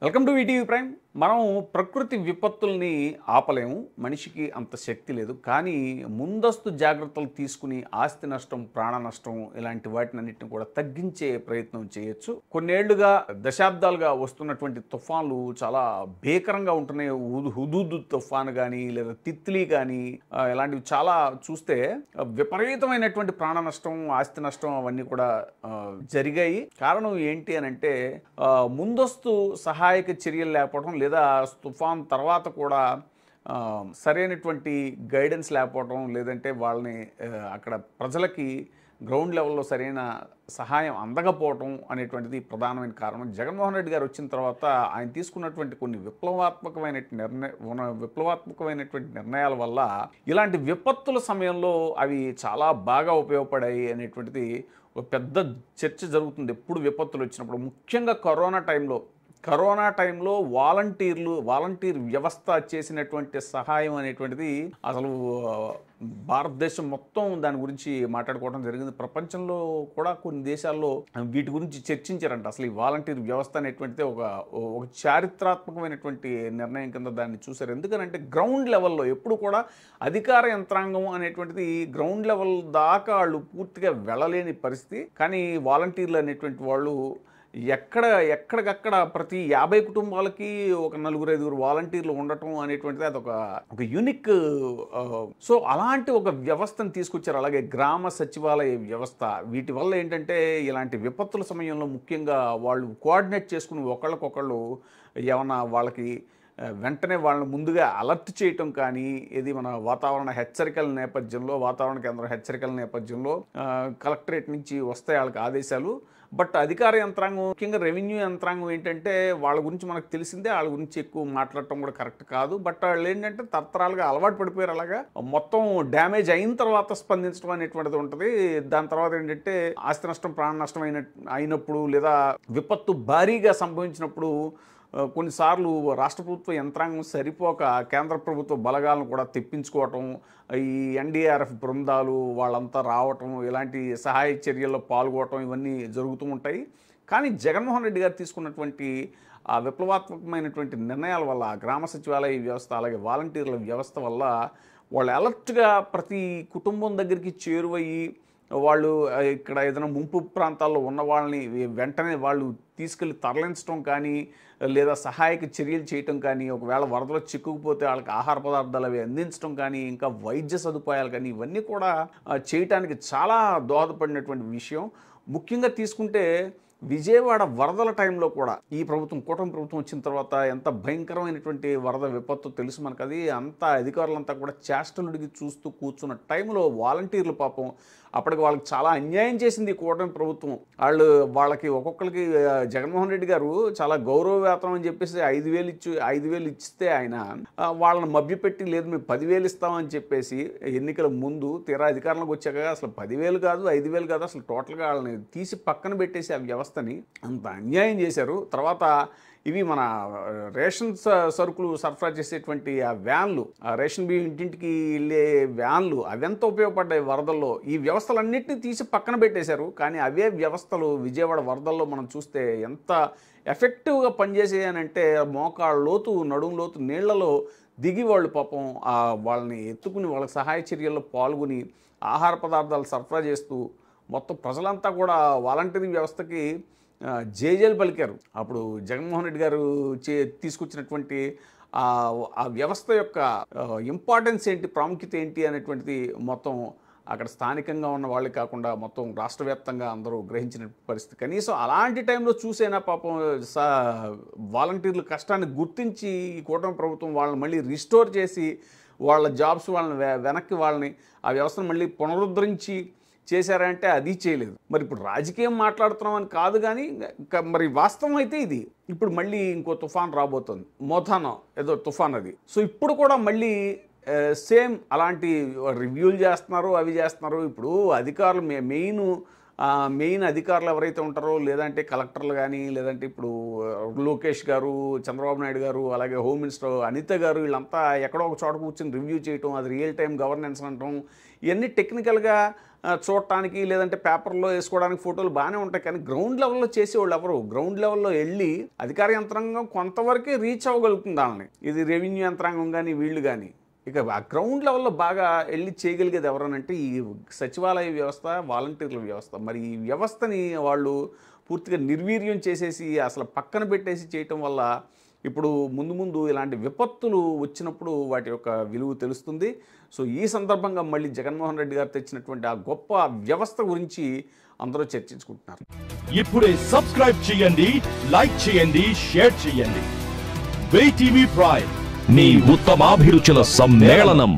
Welcome to ETV prime. మనం ప్రకృతి విపత్తుల్ని ఆపలేము, మనిషికి అంత శక్తి లేదు. కానీ ముందస్తు జాగ్రత్తలు తీసుకుని ఆస్తి నష్టం, ప్రాణ నష్టం ఇలాంటి వాటినన్నిటిని కూడా తగ్గించే ప్రయత్నం చేయొచ్చు. కొన్నేళ్లుగా, దశాబ్దాలుగా వస్తున్నటువంటి తుఫాన్లు చాలా భీకరంగా ఉంటున్నాయి. హుదూద్ తుఫాన్ కానీ లేదా తిత్లీ కానీ ఇలాంటివి చాలా చూస్తే విపరీతమైనటువంటి ప్రాణ నష్టం, ఆస్తి నష్టం అవన్నీ కూడా జరిగాయి. కారణం ఏంటి అని అంటే ముందస్తు సహాయక చర్యలు లేకపోవడం, లేదా తుఫాన్ తర్వాత కూడా సరైనటువంటి గైడెన్స్ లేకపోవడం, లేదంటే వాళ్ళని అక్కడ ప్రజలకి గ్రౌండ్ లెవెల్లో సరైన సహాయం అందకపోవటం అనేటువంటిది ప్రధానమైన కారణం. జగన్మోహన్ రెడ్డి గారు వచ్చిన తర్వాత ఆయన తీసుకున్నటువంటి కొన్ని విప్లవాత్మకమైనటువంటి నిర్ణయాల వల్ల ఇలాంటి విపత్తుల సమయంలో అవి చాలా బాగా ఉపయోగపడాయి అనేటువంటిది ఒక పెద్ద చర్చ జరుగుతుంది. ఎప్పుడు విపత్తులు వచ్చినప్పుడు, ముఖ్యంగా కరోనా టైంలో వాలంటీర్ వ్యవస్థ చేసినటువంటి సహాయం అనేటువంటిది అసలు భారతదేశం మొత్తం దాని గురించి మాట్లాడుకోవడం జరిగింది. ప్రపంచంలో కూడా కొన్ని దేశాల్లో వీటి గురించి చర్చించారంట. అసలు ఈ వాలంటీర్ వ్యవస్థ అనేటువంటిది ఒక చారిత్రాత్మకమైనటువంటి నిర్ణయం కింద దాన్ని చూశారు. ఎందుకనంటే గ్రౌండ్ లెవెల్లో ఎప్పుడు కూడా అధికార యంత్రాంగం అనేటువంటిది గ్రౌండ్ లెవెల్ దాకా వాళ్ళు పూర్తిగా వెళ్ళలేని పరిస్థితి. కానీ వాలంటీర్లు అనేటువంటి వాళ్ళు ఎక్కడికక్కడ ప్రతి 50 కుటుంబాలకి ఒక 4-5 వాలంటీర్లు ఉండటం అనేటువంటిది అదొక యూనిక్. సో అలాంటి ఒక వ్యవస్థను తీసుకొచ్చారు. అలాగే గ్రామ సచివాలయ వ్యవస్థ. వీటి వల్ల ఏంటంటే ఇలాంటి విపత్తుల సమయంలో ముఖ్యంగా వాళ్ళు కోఆర్డినేట్ చేసుకుని ఒకళ్ళకొకళ్ళు ఏమన్నా వాళ్ళకి వెంటనే వాళ్ళని ముందుగా అలర్ట్ చేయటం కానీ, ఇది మన వాతావరణ కేంద్రం హెచ్చరికల నేపథ్యంలో కలెక్టరేట్ నుంచి వస్తాయి వాళ్ళకి ఆదేశాలు. బట్ అధికార యంత్రాంగం, ముఖ్యంగా రెవెన్యూ యంత్రాంగం ఏంటంటే వాళ్ళ గురించి మనకు తెలిసిందే, వాళ్ళ గురించి ఎక్కువ మాట్లాడటం కూడా కరెక్ట్ కాదు. బట్ వాళ్ళు ఏంటంటే తరతరాలుగా అలవాటు పడిపోయారు. అలాగా మొత్తం డ్యామేజ్ అయిన తర్వాత స్పందించడం అనేటువంటిది ఉంటుంది. దాని తర్వాత ఏంటంటే ఆస్తి నష్టం, ప్రాణ నష్టం అయినప్పుడు లేదా విపత్తు భారీగా సంభవించినప్పుడు కొన్నిసార్లు రాష్ట్ర ప్రభుత్వ యంత్రాంగం సరిపోక కేంద్ర ప్రభుత్వ బలగాలను కూడా తెప్పించుకోవటం, ఈ ఎన్డీఆర్ఎఫ్ బృందాలు వాళ్ళంతా రావటం, ఇలాంటి సహాయ చర్యల్లో పాల్గొనటం ఇవన్నీ జరుగుతూ ఉంటాయి. కానీ జగన్మోహన్ రెడ్డి గారు తీసుకున్నటువంటి ఆ విప్లవాత్మకమైనటువంటి నిర్ణయాల వల్ల, గ్రామ సచివాలయ వ్యవస్థ అలాగే వాలంటీర్ల వ్యవస్థ వల్ల వాళ్ళు అలర్ట్గా ప్రతి కుటుంబం దగ్గరికి చేరువయ్యి వాళ్ళు ఇక్కడ ఏదైనా ముంపు ప్రాంతాల్లో ఉన్న వాళ్ళని వెంటనే వాళ్ళు తీసుకెళ్ళి తరలించడం కానీ, లేదా సహాయక చర్యలు చేయటం కానీ, ఒకవేళ వరదలో చిక్కుకుపోతే వాళ్ళకి ఆహార పదార్థాలు అవి అందించడం కానీ, ఇంకా వైద్య సదుపాయాలు కానీ ఇవన్నీ కూడా చేయటానికి చాలా దోహదపడినటువంటి విషయం. ముఖ్యంగా తీసుకుంటే విజయవాడ వరదల టైంలో కూడా ఈ కూటమి ప్రభుత్వం వచ్చిన తర్వాత ఎంత భయంకరమైనటువంటి వరద విపత్తు తెలుసు మనకు. అది అంతా అధికారులంతా కూడా చేష్టలుడికి చూస్తూ కూర్చున్న టైంలో వాలంటీర్లు పాపం అప్పటికి వాళ్ళకి చాలా అన్యాయం చేసింది ఈ కూటమి ప్రభుత్వం. వాళ్ళకి ఒక్కొక్కరికి జగన్మోహన్ రెడ్డి గారు చాలా గౌరవ వేతనం అని చెప్పేసి 5,000 ఇస్తే ఆయన వాళ్ళని మభ్యపెట్టి, లేదు మేము 10,000 ఇస్తామని చెప్పేసి ఎన్నికల ముందు తీరా అధికారంలోకి వచ్చాక అసలు 10,000 కాదు, 5,000 కాదు, అసలు టోటల్గా వాళ్ళని తీసి పక్కన పెట్టేసి ఆ వ్యవస్థని అంత అన్యాయం చేశారు. తర్వాత ఇవి మన రేషన్ సరుకులు సరఫరా చేసేటువంటి ఆ వ్యాన్లు, ఆ రేషన్ బియ్యం ఇంటింటికి వెళ్ళే వ్యాన్లు, అవెంత ఉపయోగపడ్డాయి వరదల్లో. ఈ వ్యవస్థలన్నింటినీ తీసి పక్కన పెట్టేశారు. కానీ అవే వ్యవస్థలు విజయవాడ వరదల్లో మనం చూస్తే ఎంత ఎఫెక్టివ్గా పనిచేసేయనంటే మోకాళ్ళ లోతు, నడుము లోతు నీళ్లలో దిగి వాళ్ళు పాపం వాళ్ళని ఎత్తుకుని వాళ్ళకి సహాయ చర్యల్లో పాల్గొని ఆహార పదార్థాలు సరఫరా చేస్తూ మొత్తం ప్రజలంతా కూడా వాలంటీరింగ్ వ్యవస్థకి జేజేలు పలికారు. అప్పుడు జగన్మోహన్ రెడ్డి గారు తీసుకొచ్చినటువంటి ఆ వ్యవస్థ యొక్క ఇంపార్టెన్స్ ఏంటి, ప్రాముఖ్యత ఏంటి అనేటువంటిది మొత్తం అక్కడ స్థానికంగా ఉన్న వాళ్ళే కాకుండా మొత్తం రాష్ట్ర వ్యాప్తంగా అందరూ గ్రహించిన పరిస్థితి. కనీసం అలాంటి టైంలో చూసైనా పాపం వాలంటీర్ల కష్టాన్ని గుర్తించి ఈ కూటమి ప్రభుత్వం వాళ్ళని మళ్ళీ రిస్టోర్ చేసి వాళ్ళ జాబ్స్ వెనక్కి వాళ్ళని ఆ వ్యవస్థను మళ్ళీ పునరుద్ధరించి చేశారంటే అది చేయలేదు. మరి ఇప్పుడు రాజకీయం మాట్లాడుతున్నామని కాదు, కానీ మరి వాస్తవం అయితే ఇది. ఇప్పుడు మళ్ళీ ఇంకో తుఫాన్ రాబోతుంది, మోథానో ఏదో తుఫాన్ అది. సో ఇప్పుడు కూడా మళ్ళీ సేమ్ అలాంటి రివ్యూలు చేస్తున్నారు, అవి చేస్తున్నారు. ఇప్పుడు అధికారులు మెయిన్ అధికారులు ఎవరైతే ఉంటారో, లేదంటే కలెక్టర్లు కానీ, లేదంటే ఇప్పుడు లోకేష్ గారు, చంద్రబాబు నాయుడు గారు, అలాగే హోమ్ మినిస్టర్ అనిత గారు, వీళ్ళంతా ఎక్కడో ఒక చోట కూర్చొని రివ్యూ చేయటం, అది రియల్ టైం గవర్నెన్స్ అనటం, ఇవన్నీ టెక్నికల్గా చూడటానికి లేదంటే పేపర్లో వేసుకోవడానికి ఫోటోలు బాగానే ఉంటాయి, కానీ గ్రౌండ్ లెవెల్లో చేసేవాళ్ళు ఎవరు? గ్రౌండ్ లెవెల్లో వెళ్ళి అధికార యంత్రాంగం కొంతవరకే రీచ్ అవ్వగలుగుతుంది వాళ్ళని, ఇది రెవెన్యూ యంత్రాంగం కానీ వీళ్ళు కానీ. ఇక ఆ గ్రౌండ్ లెవెల్లో బాగా వెళ్ళి చేయగలిగేది ఎవరనంటే ఈ సచివాలయ వ్యవస్థ, వాలంటీర్ల వ్యవస్థ. మరి ఈ వ్యవస్థని వాళ్ళు పూర్తిగా నిర్వీర్యం చేసేసి అసలు పక్కన పెట్టేసి చేయటం వల్ల ఇప్పుడు ముందు ముందు ఇలాంటి విపత్తులు వచ్చినప్పుడు వాటి యొక్క విలువ తెలుస్తుంది. సో ఈ సందర్భంగా మళ్ళీ జగన్మోహన్ రెడ్డి గారు తెచ్చినటువంటి ఆ గొప్ప వ్యవస్థ గురించి అందరూ చర్చించుకుంటున్నారు. ఇప్పుడే సబ్స్క్రైబ్ చేయండి, లైక్ చేయండి, షేర్ చేయండి. VTV ప్రైమ్, మీ ఉత్తమాభిరుచుల సమ్మేళనం.